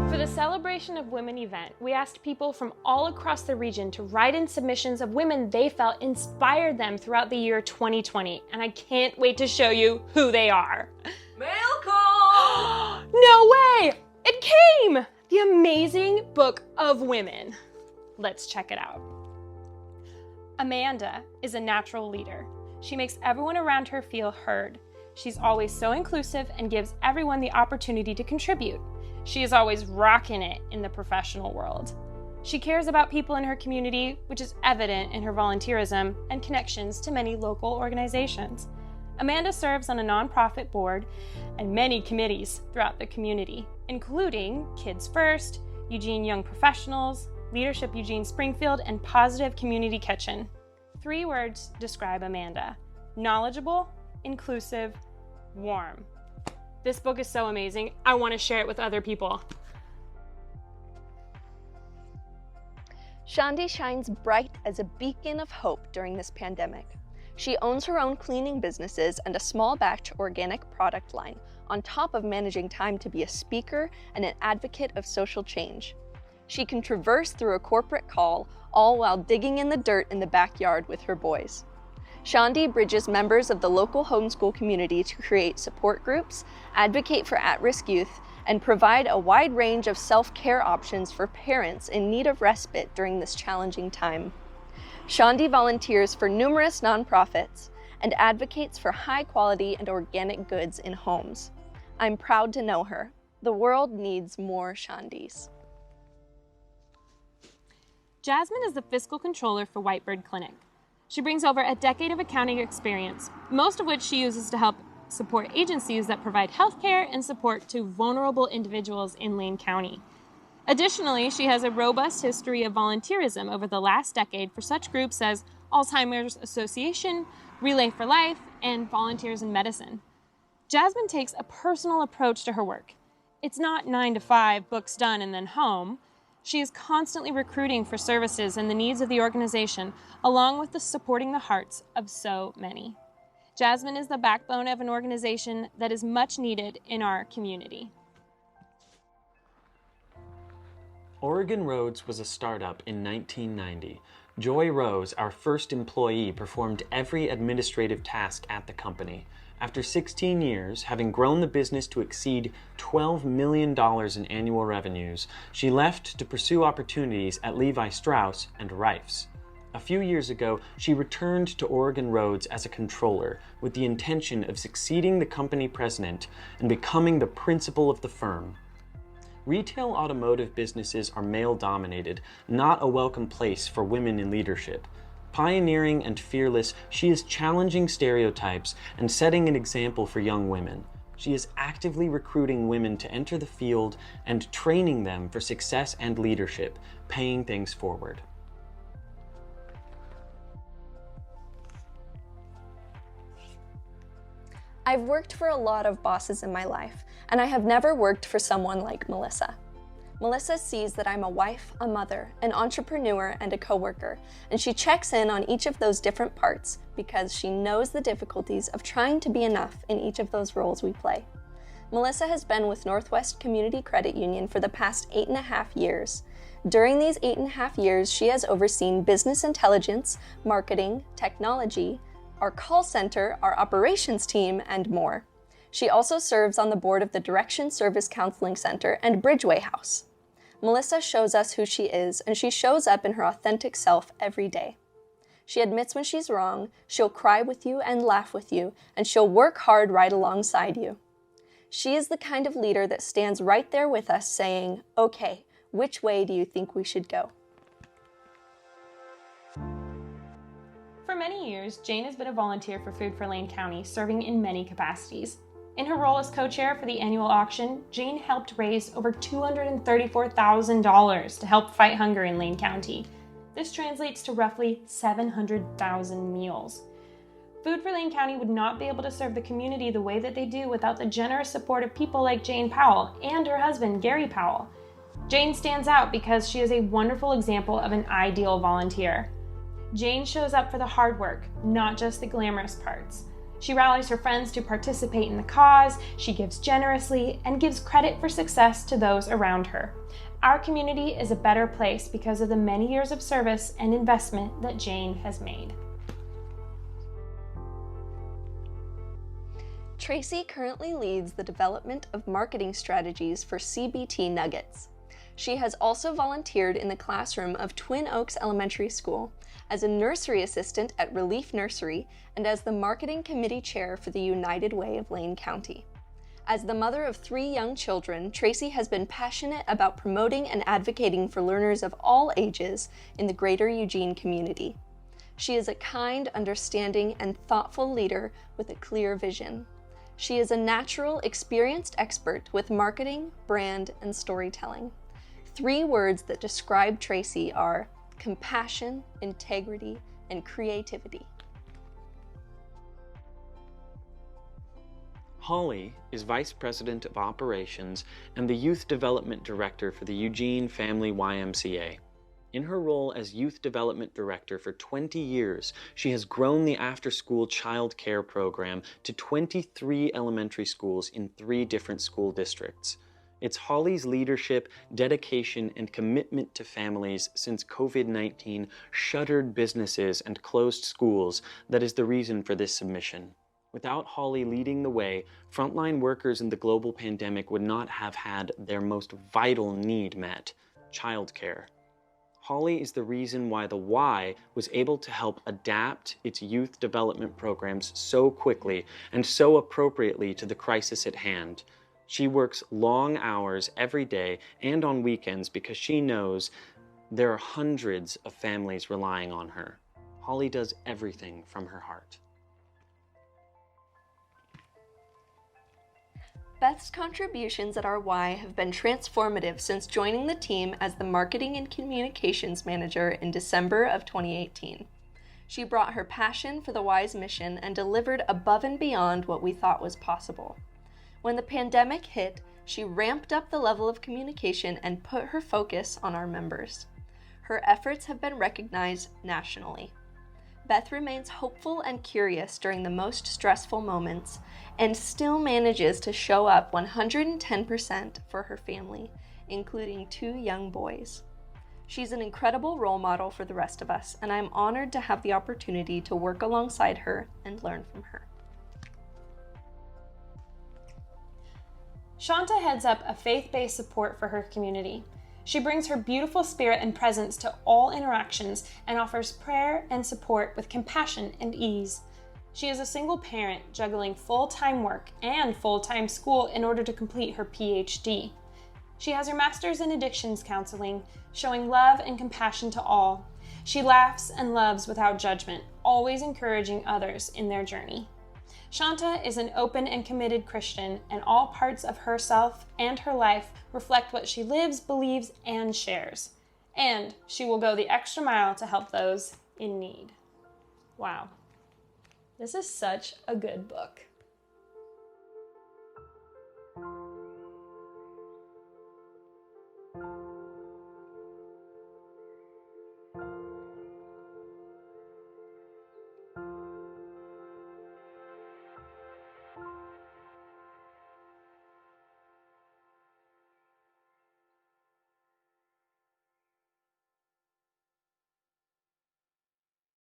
For the Celebration of Women event, we asked people from all across the region to write in submissions of women they felt inspired them throughout the year 2020, and I can't wait to show you who they are. Mail call! No way! It came! The Amazing Book of Women. Let's check it out. Amanda is a natural leader. She makes everyone around her feel heard. She's always so inclusive and gives everyone the opportunity to contribute. She is always rocking it in the professional world. She cares about people in her community, which is evident in her volunteerism and connections to many local organizations. Amanda serves on a nonprofit board and many committees throughout the community, including Kids First, Eugene Young Professionals, Leadership Eugene Springfield, and Positive Community Kitchen. 3 words describe Amanda: knowledgeable, inclusive, warm. This book is so amazing. I want to share it with other people. Shandi shines bright as a beacon of hope during this pandemic. She owns her own cleaning businesses and a small batch organic product line, on top of managing time to be a speaker and an advocate of social change. She can traverse through a corporate call, all while digging in the dirt in the backyard with her boys. Shandi bridges members of the local homeschool community to create support groups, advocate for at-risk youth, and provide a wide range of self-care options for parents in need of respite during this challenging time. Shandi volunteers for numerous nonprofits and advocates for high-quality and organic goods in homes. I'm proud to know her. The world needs more Shandis. Jasmine is the fiscal controller for Whitebird Clinic. She brings over a decade of accounting experience, most of which she uses to help support agencies that provide healthcare and support to vulnerable individuals in Lane County. Additionally, she has a robust history of volunteerism over the last decade for such groups as Alzheimer's Association, Relay for Life, and Volunteers in Medicine. Jasmine takes a personal approach to her work. It's not 9 to 5, books done, and then home. She is constantly recruiting for services and the needs of the organization, along with supporting the hearts of so many. Jasmine is the backbone of an organization that is much needed in our community. Oregon Roads was a startup in 1990. Joy Rose, our first employee, performed every administrative task at the company. After 16 years, having grown the business to exceed $12 million in annual revenues, she left to pursue opportunities at Levi Strauss and Rife's. A few years ago, she returned to Oregon Roads as a controller with the intention of succeeding the company president and becoming the principal of the firm. Retail automotive businesses are male-dominated, not a welcome place for women in leadership. Pioneering and fearless, she is challenging stereotypes and setting an example for young women. She is actively recruiting women to enter the field and training them for success and leadership, paying things forward. I've worked for a lot of bosses in my life, and I have never worked for someone like Melissa. Melissa sees that I'm a wife, a mother, an entrepreneur, and a coworker, and she checks in on each of those different parts because she knows the difficulties of trying to be enough in each of those roles we play. Melissa has been with Northwest Community Credit Union for the past 8.5 years. During these 8.5 years, she has overseen business intelligence, marketing, technology, our call center, our operations team, and more. She also serves on the board of the Direction Service Counseling Center and Bridgeway House. Melissa shows us who she is, and she shows up in her authentic self every day. She admits when she's wrong, she'll cry with you and laugh with you, and she'll work hard right alongside you. She is the kind of leader that stands right there with us saying, "Okay, which way do you think we should go?" For many years, Jane has been a volunteer for Food for Lane County, serving in many capacities. In her role as co-chair for the annual auction, Jane helped raise over $234,000 to help fight hunger in Lane County. This translates to roughly 700,000 meals. Food for Lane County would not be able to serve the community the way that they do without the generous support of people like Jane Powell and her husband, Gary Powell. Jane stands out because she is a wonderful example of an ideal volunteer. Jane shows up for the hard work, not just the glamorous parts. She rallies her friends to participate in the cause, she gives generously, and gives credit for success to those around her. Our community is a better place because of the many years of service and investment that Jane has made. Tracee currently leads the development of marketing strategies for CBT Nuggets. She has also volunteered in the classroom of Twin Oaks Elementary School, as a nursery assistant at Relief Nursery, and as the marketing committee chair for the United Way of Lane County. As the mother of 3 young children, Tracee has been passionate about promoting and advocating for learners of all ages in the greater Eugene community. She is a kind, understanding, and thoughtful leader with a clear vision. She is a natural, experienced expert with marketing, brand, and storytelling. 3 words that describe Tracee are compassion, integrity, and creativity. Holly is Vice President of Operations and the Youth Development Director for the Eugene Family YMCA. In her role as Youth Development Director for 20 years, she has grown the after-school child care program to 23 elementary schools in 3 different school districts. It's Holly's leadership, dedication, and commitment to families since COVID-19 shuttered businesses and closed schools that is the reason for this submission. Without Holly leading the way, frontline workers in the global pandemic would not have had their most vital need met, childcare. Holly is the reason why the Y was able to help adapt its youth development programs so quickly and so appropriately to the crisis at hand. She works long hours every day and on weekends because she knows there are hundreds of families relying on her. Holly does everything from her heart. Beth's contributions at our Y have been transformative since joining the team as the Marketing and Communications Manager in December of 2018. She brought her passion for the Y's mission and delivered above and beyond what we thought was possible. When the pandemic hit, she ramped up the level of communication and put her focus on our members. Her efforts have been recognized nationally. Beth remains hopeful and curious during the most stressful moments and still manages to show up 110% for her family, including 2 young boys. She's an incredible role model for the rest of us, and I'm honored to have the opportunity to work alongside her and learn from her. Shaunta heads up a faith-based support for her community. She brings her beautiful spirit and presence to all interactions and offers prayer and support with compassion and ease. She is a single parent juggling full-time work and full-time school in order to complete her PhD. She has her master's in addictions counseling, showing love and compassion to all. She laughs and loves without judgment, always encouraging others in their journey. Shaunta is an open and committed Christian, and all parts of herself and her life reflect what she lives, believes, and shares. And she will go the extra mile to help those in need. Wow. This is such a good book.